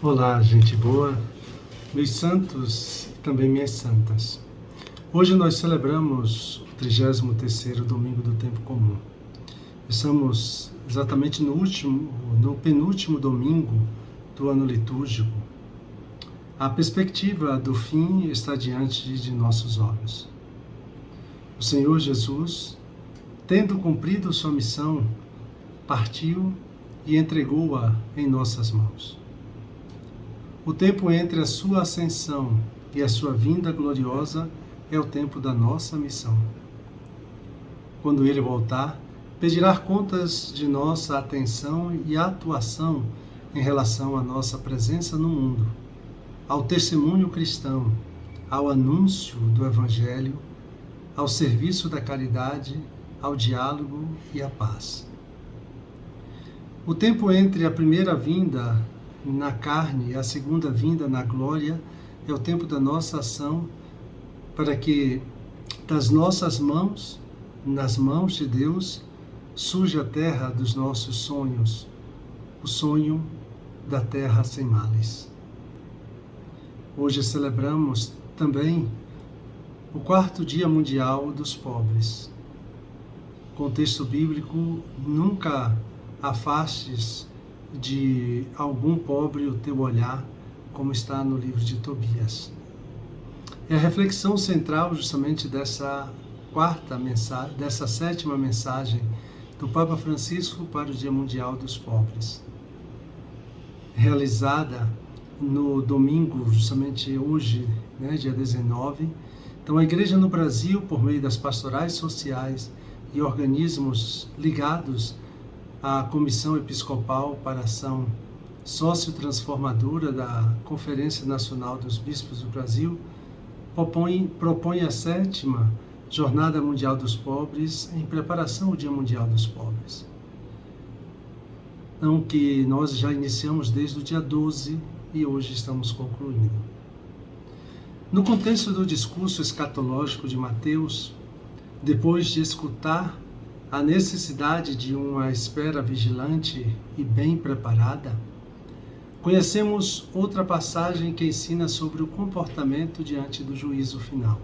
Olá, gente boa, meus santos e também minhas santas. Hoje nós celebramos o 33º domingo do tempo comum. Estamos exatamente no penúltimo domingo do ano litúrgico. A perspectiva do fim está diante de nossos olhos. O Senhor Jesus, tendo cumprido sua missão, partiu e entregou-a em nossas mãos. O tempo entre a sua ascensão e a sua vinda gloriosa é o tempo da nossa missão. Quando ele voltar, pedirá contas de nossa atenção e atuação em relação à nossa presença no mundo, ao testemunho cristão, ao anúncio do Evangelho, ao serviço da caridade, ao diálogo e à paz. O tempo entre a primeira vinda na carne e a segunda vinda na glória é o tempo da nossa ação para que das nossas mãos, nas mãos de Deus, surja a terra dos nossos sonhos, o sonho da terra sem males. Hoje celebramos também o 4º Dia Mundial dos Pobres. Contexto bíblico: nunca afastes de algum pobre o teu olhar, como está no livro de Tobias. É a reflexão central justamente dessa sétima mensagem do Papa Francisco para o Dia Mundial dos Pobres, realizada no domingo, justamente hoje, dia 19. Então, a Igreja no Brasil, por meio das pastorais sociais e organismos ligados a Comissão Episcopal para a Ação Sociotransformadora da Conferência Nacional dos Bispos do Brasil, propõe a 7ª Jornada Mundial dos Pobres em preparação ao Dia Mundial dos Pobres. Então, que nós já iniciamos desde o dia 12 e hoje estamos concluindo. No contexto do discurso escatológico de Mateus, depois de escutar a necessidade de uma espera vigilante e bem preparada, conhecemos outra passagem que ensina sobre o comportamento diante do juízo final.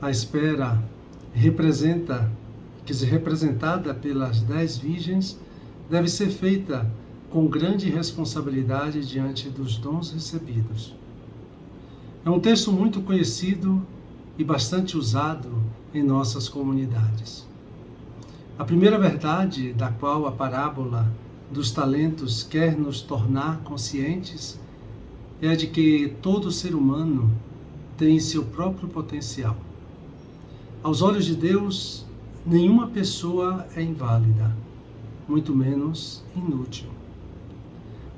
A espera representada pelas 10 virgens, deve ser feita com grande responsabilidade diante dos dons recebidos. É um texto muito conhecido e bastante usado em nossas comunidades. A primeira verdade da qual a parábola dos talentos quer nos tornar conscientes é a de que todo ser humano tem seu próprio potencial. Aos olhos de Deus, nenhuma pessoa é inválida, muito menos inútil.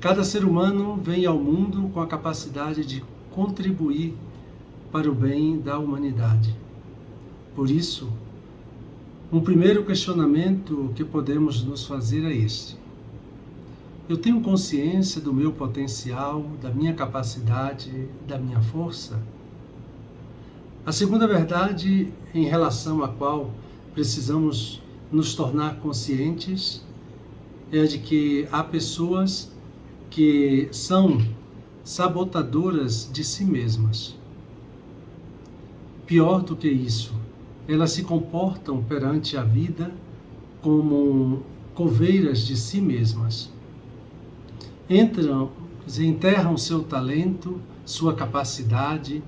Cada ser humano vem ao mundo com a capacidade de contribuir para o bem da humanidade. Por isso, um primeiro questionamento que podemos nos fazer é este: eu tenho consciência do meu potencial, da minha capacidade, da minha força? A segunda verdade em relação à qual precisamos nos tornar conscientes é a de que há pessoas que são sabotadoras de si mesmas. Pior do que isso, elas se comportam perante a vida como coveiras de si mesmas. Enterram seu talento, sua capacidade,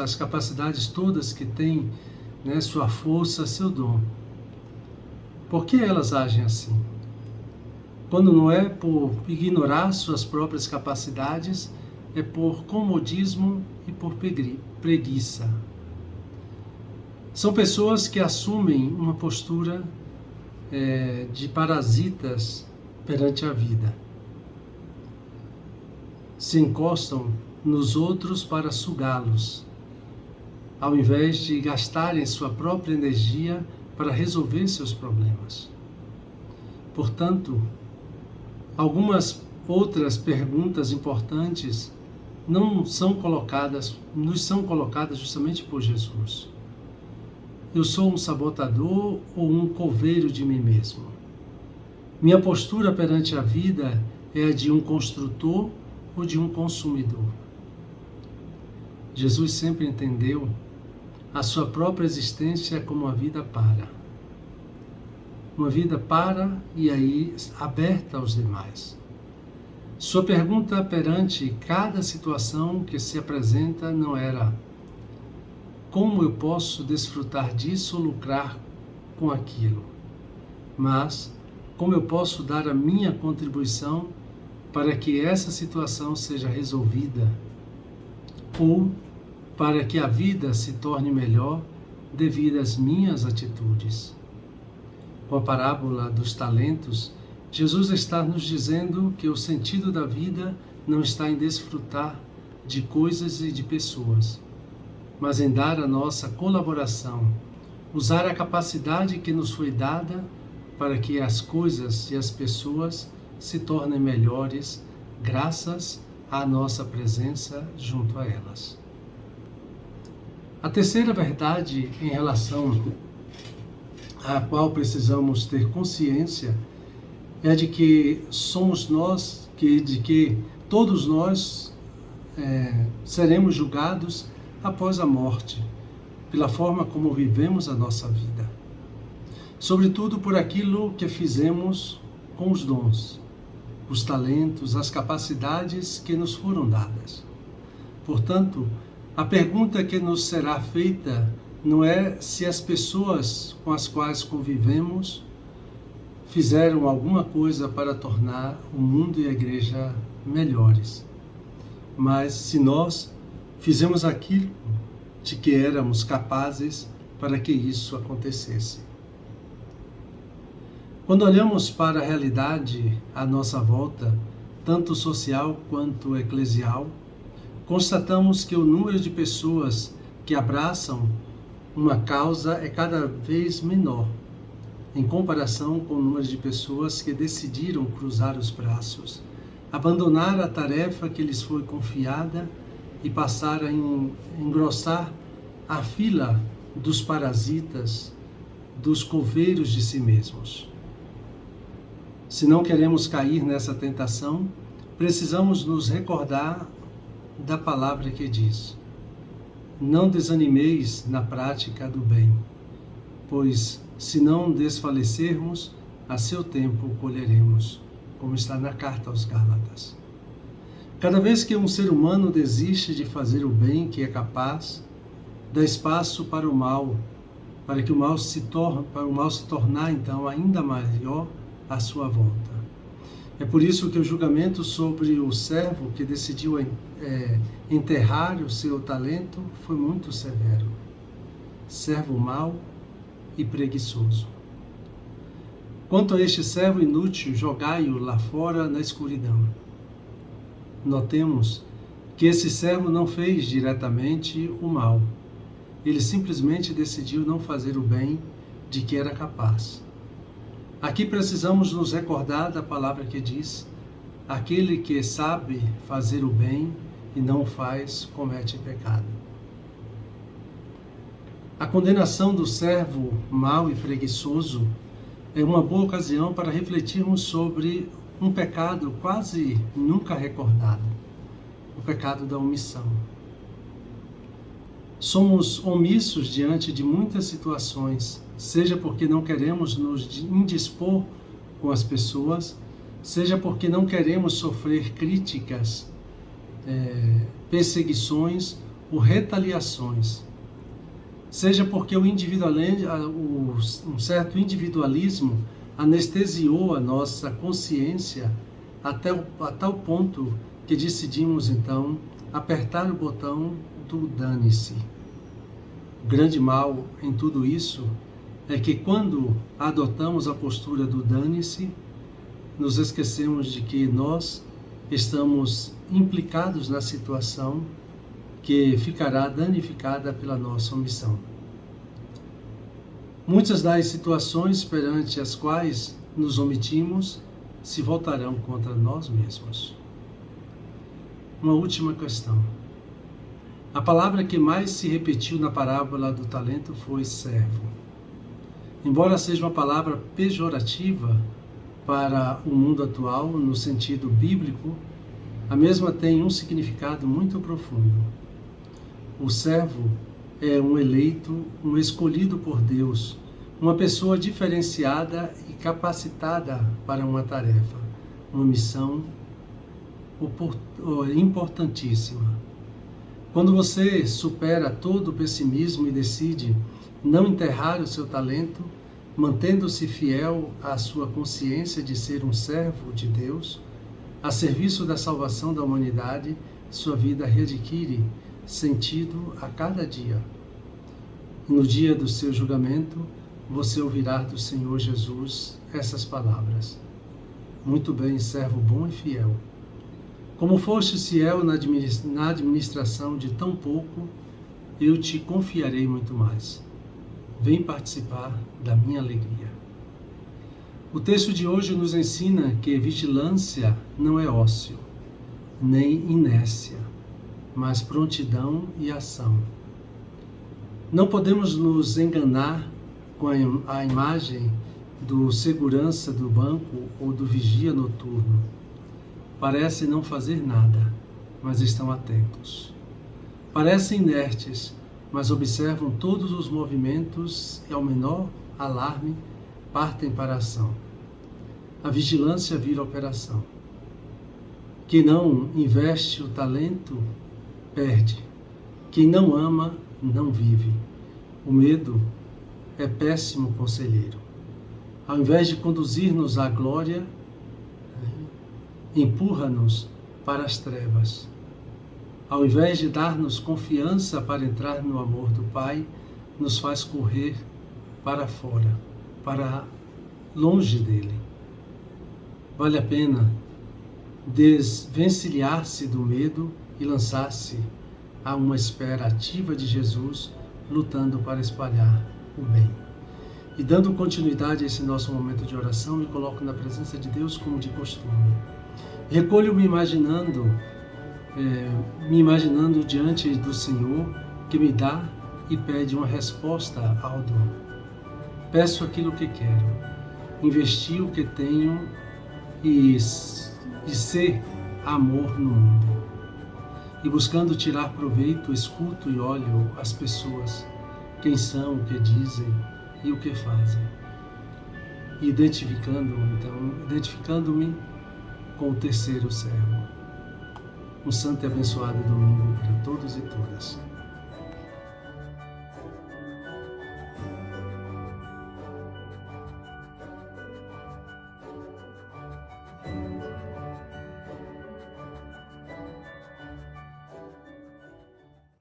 as capacidades todas que têm, sua força, seu dom. Por que elas agem assim? Quando não é por ignorar suas próprias capacidades, é por comodismo e por preguiça. São pessoas que assumem uma postura de parasitas perante a vida. Se encostam nos outros para sugá-los, ao invés de gastarem sua própria energia para resolver seus problemas. Portanto, algumas outras perguntas importantes nos são colocadas justamente por Jesus. Eu sou um sabotador ou um coveiro de mim mesmo? Minha postura perante a vida é a de um construtor ou de um consumidor? Jesus sempre entendeu a sua própria existência como uma vida para. Uma vida para e aí aberta aos demais. Sua pergunta perante cada situação que se apresenta não era: como eu posso desfrutar disso ou lucrar com aquilo? Mas, como eu posso dar a minha contribuição para que essa situação seja resolvida? Ou para que a vida se torne melhor devido às minhas atitudes? Com a parábola dos talentos, Jesus está nos dizendo que o sentido da vida não está em desfrutar de coisas e de pessoas, mas em dar a nossa colaboração, usar a capacidade que nos foi dada para que as coisas e as pessoas se tornem melhores graças à nossa presença junto a elas. A terceira verdade em relação à qual precisamos ter consciência é a de que somos nós, de que todos nós seremos julgados após a morte, pela forma como vivemos a nossa vida. Sobretudo por aquilo que fizemos com os dons, os talentos, as capacidades que nos foram dadas. Portanto, a pergunta que nos será feita não é se as pessoas com as quais convivemos fizeram alguma coisa para tornar o mundo e a igreja melhores, mas se nós fizemos aquilo de que éramos capazes para que isso acontecesse. Quando olhamos para a realidade à nossa volta, tanto social quanto eclesial, constatamos que o número de pessoas que abraçam uma causa é cada vez menor, em comparação com o número de pessoas que decidiram cruzar os braços, abandonar a tarefa que lhes foi confiada e passar a engrossar a fila dos parasitas, dos coveiros de si mesmos. Se não queremos cair nessa tentação, precisamos nos recordar da palavra que diz: não desanimeis na prática do bem, pois se não desfalecermos, a seu tempo colheremos, como está na carta aos Gálatas. Cada vez que um ser humano desiste de fazer o bem que é capaz, dá espaço para o mal, para o mal se tornar então ainda maior à sua volta. É por isso que o julgamento sobre o servo que decidiu enterrar o seu talento foi muito severo. Servo mau e preguiçoso. Quanto a este servo inútil, jogai-o lá fora na escuridão. Notemos que esse servo não fez diretamente o mal. Ele simplesmente decidiu não fazer o bem de que era capaz. Aqui precisamos nos recordar da palavra que diz: aquele que sabe fazer o bem e não o faz, comete pecado. A condenação do servo mau e preguiçoso é uma boa ocasião para refletirmos sobre um pecado quase nunca recordado, o pecado da omissão. Somos omissos diante de muitas situações, seja porque não queremos nos indispor com as pessoas, seja porque não queremos sofrer críticas, perseguições ou retaliações, seja porque um certo individualismo anestesiou a nossa consciência a tal ponto que decidimos então apertar o botão do dane-se. O grande mal em tudo isso é que quando adotamos a postura do dane-se, nos esquecemos de que nós estamos implicados na situação que ficará danificada pela nossa omissão. Muitas das situações perante as quais nos omitimos se voltarão contra nós mesmos. Uma última questão. A palavra que mais se repetiu na parábola do talento foi servo. Embora seja uma palavra pejorativa, para o mundo atual, no sentido bíblico, a mesma tem um significado muito profundo. O servo é um eleito, um escolhido por Deus, uma pessoa diferenciada e capacitada para uma tarefa, uma missão importantíssima. Quando você supera todo o pessimismo e decide não enterrar o seu talento, mantendo-se fiel à sua consciência de ser um servo de Deus, a serviço da salvação da humanidade, sua vida readquire sentido a cada dia. E no dia do seu julgamento, você ouvirá do Senhor Jesus essas palavras: muito bem, servo bom e fiel. Como foste fiel na administração de tão pouco, eu te confiarei muito mais. Vem participar da minha alegria. O texto de hoje nos ensina que vigilância não é ócio, nem inércia, mas prontidão e ação. Não podemos nos enganar com a imagem do segurança do banco ou do vigia noturno. Parecem não fazer nada, mas estão atentos. Parecem inertes, mas observam todos os movimentos e, ao menor alarme, partem para a ação. A vigilância vira operação. Quem não investe o talento, perde. Quem não ama, não vive. O medo é péssimo conselheiro. Ao invés de conduzir-nos à glória, empurra-nos para as trevas. Ao invés de dar-nos confiança para entrar no amor do Pai, nos faz correr para fora, para longe dele. Vale a pena desvencilhar-se do medo e lançar-se a uma espera ativa de Jesus, lutando para espalhar o bem. E dando continuidade a esse nosso momento de oração, me coloco na presença de Deus como de costume. Recolho-me imaginando diante do Senhor, que me dá e pede uma resposta ao dom. Peço aquilo que quero, investir o que tenho e ser amor no mundo. E buscando tirar proveito, escuto e olho as pessoas, quem são, o que dizem e o que fazem. E identificando-me com o terceiro servo. Um santo e abençoado domingo para todos e todas.